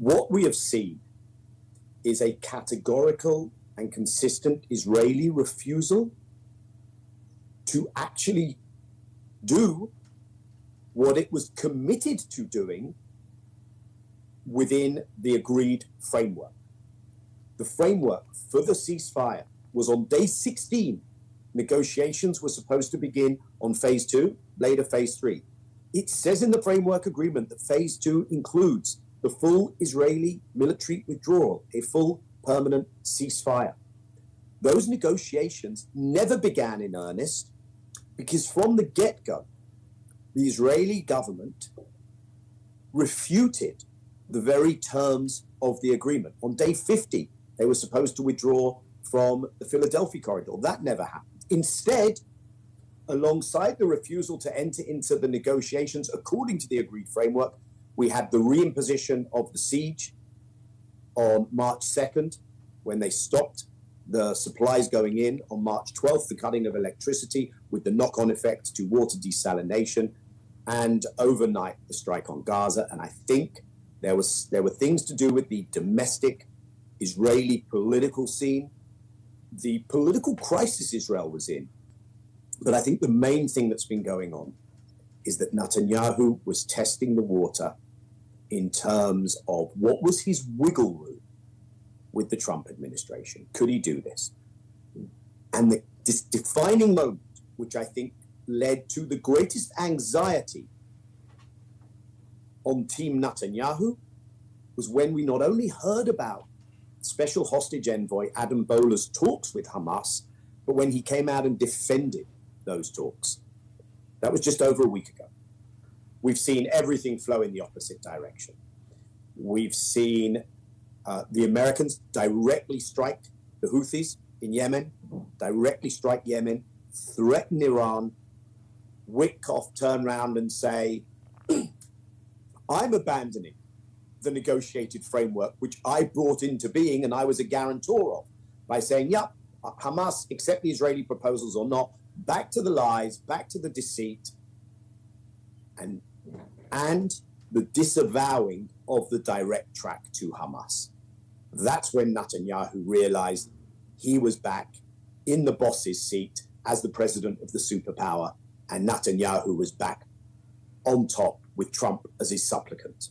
what we have seen is a categorical and consistent Israeli refusal to actually do what it was committed to doing within the agreed framework. The framework for the ceasefire was on day 16. Negotiations were supposed to begin on phase 2, later phase 3. It says in the framework agreement that phase 2 includes the full Israeli military withdrawal, a full permanent ceasefire. Those negotiations never began in earnest because from the get-go, the Israeli government refuted the very terms of the agreement. On day 50, they were supposed to withdraw from the Philadelphia corridor. That never happened. Instead, alongside the refusal to enter into the negotiations according to the agreed framework, we had the reimposition of the siege on March 2nd, when they stopped the supplies going in. On March 12th, the cutting of electricity with the knock-on effect to water desalination, and overnight, the strike on Gaza. And I think there were things to do with the domestic Israeli political scene, the political crisis Israel was in. But I think the main thing that's been going on is that Netanyahu was testing the water in terms of what was his wiggle room with the Trump administration. Could he do this? And this defining moment, which I think led to the greatest anxiety on Team Netanyahu, was when we not only heard about Special Hostage Envoy Adam Boehler's talks with Hamas, but when he came out and defended those talks. That was just over a week ago. We've seen everything flow in the opposite direction. We've seen the Americans directly strike the Houthis in Yemen, directly strike Yemen, threaten Iran. Witkoff turn around and say, I'm abandoning the negotiated framework, which I brought into being and I was a guarantor of, by saying, yep, Hamas, accept the Israeli proposals or not, back to the lies, back to the deceit, and the disavowing of the direct track to Hamas. That's when Netanyahu realized he was back in the boss's seat as the president of the superpower, and Netanyahu was back on top with Trump as his supplicant.